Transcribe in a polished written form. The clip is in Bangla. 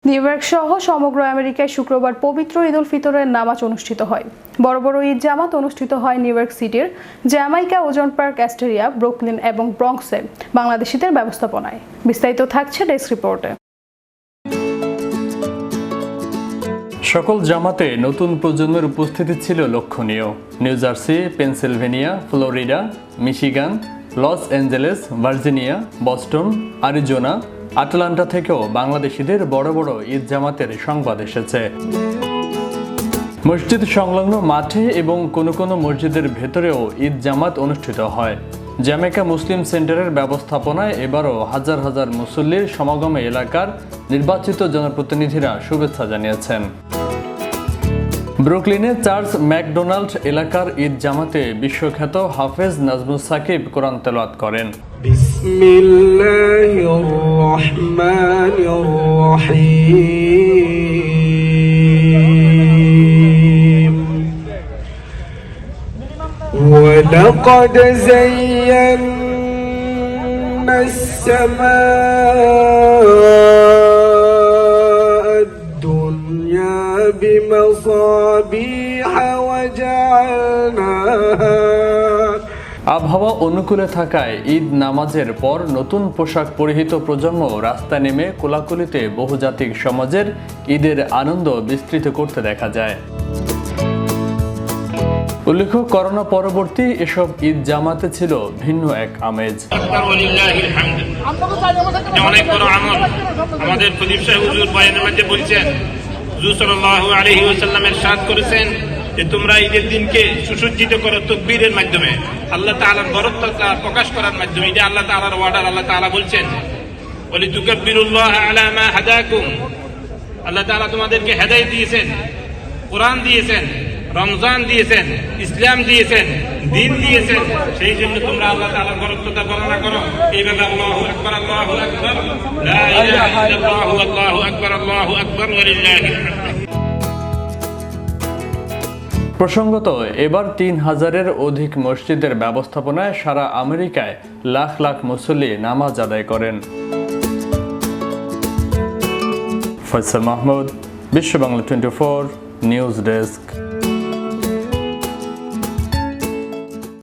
নিউ ইয়র্ক সহ সমগ্র আমেরিকায় শুক্রবার পবিত্র ঈদ উল ফিতরের নামাজ অনুষ্ঠিত হয়। বড় বড় ঈদ জামাত অনুষ্ঠিত হয় নিউ ইয়র্ক সিটির জ্যামাইকা, ওজন পার্ক, অ্যাস্টেরিয়া, ব্রুকলিন এবং ব্রঙ্কসে বাংলাদেশিদের ব্যবস্থাপনায়। বিস্তারিত থাকছে ডেস্ক রিপোর্টে। সকল জামাতে নতুন প্রজন্মের উপস্থিতি ছিল লক্ষণীয়। New Jersey, Pennsylvania, Florida, Michigan, Los Angeles, Virginia, Boston, Arizona, Atlanta থেকেও বাংলাদেশিদের বড় বড় ঈদ জামাতের সংবাদ এসেছে। মসজিদ সংলগ্ন মাঠে এবং কোনো কোনো মসজিদের ভেতরেও ঈদ জামাত অনুষ্ঠিত হয়। জ্যামাইকা মুসলিম সেন্টারের ব্যবস্থাপনায় এবারও হাজার হাজার মুসল্লির সমাগমে এলাকার নির্বাচিত জনপ্রতিনিধিরা শুভেচ্ছা জানিয়েছেন। ব্রুকলিনে চার্লস ম্যাকডোনাল্ড এলাকার ঈদ জামাতে বিশ্বখ্যাত হাফেজ নাজমুস সাকিব কোরআন তেলাওয়াত করেন। বিসমিল্লাহির রহমানির রহিম ওয়ালাকাদ যায়্যানাস সামাআদ দুনিয়া বিমাসাবিহ ওয়াজআলনাহা। আবহাওয়া অনুকূলে থাকায় ঈদ নামাজের পর নতুন পোশাক পরিহিত প্রজন্ম রাস্তায় নেমে কোলাকুলিতে বহুজাতিক সমাজের ঈদের আনন্দ বিস্তৃত করতে দেখা যায়। উল্লেখ্য, করোনা পরবর্তী এসব ঈদ জামাতে ছিল ভিন্ন এক আমেজ। অনেক বড় আমল আমাদের প্রদীপ সাহেব হুজুর বয়ানের মধ্যে বলছেন, হুজুর সাল্লাল্লাহু আলাইহি ওয়াসাল্লাম ইরশাদ করেছেন যে তোমরা ঈদের দিনকে সুসজ্জিত করো তাকবীরের মাধ্যমে, আল্লাহ তাআলার বরকত প্রকাশ করার মাধ্যমে। এটা আল্লাহ তাআলার ওয়ার্ডার। আল্লাহ তাআলা বলছেন ওয়ালিতুকাব্বিরুল্লাহ আলা মা হাদাকুম। আল্লাহ তাআলা তোমাদেরকে হেদায়েত দিয়েছেন, কোরআন দিয়েছেন, রমজান দিয়েছেন, ইসলাম দিয়েছেন, দিন দিয়েছেন। সেই জন্য তোমরা আল্লাহ তাআলার বরকতটা বর্ণনা করো এইভাবে, আল্লাহু আকবার, আল্লাহু আকবার, লা ইলাহা ইল্লাল্লাহু, আল্লাহু আকবার, আল্লাহু আকবার, ওয়ালিল্লাহিল হামদ। প্রসঙ্গত, এবার ৩,০০০-এর অধিক মসজিদের ব্যবস্থাপনায় সারা আমেরিকায় লাখ লাখ মুসল্লি নামাজ আদায় করেন। ফয়সাল মাহমুদ, বিশ্ব বাংলা 24 নিউজ ডেস্ক।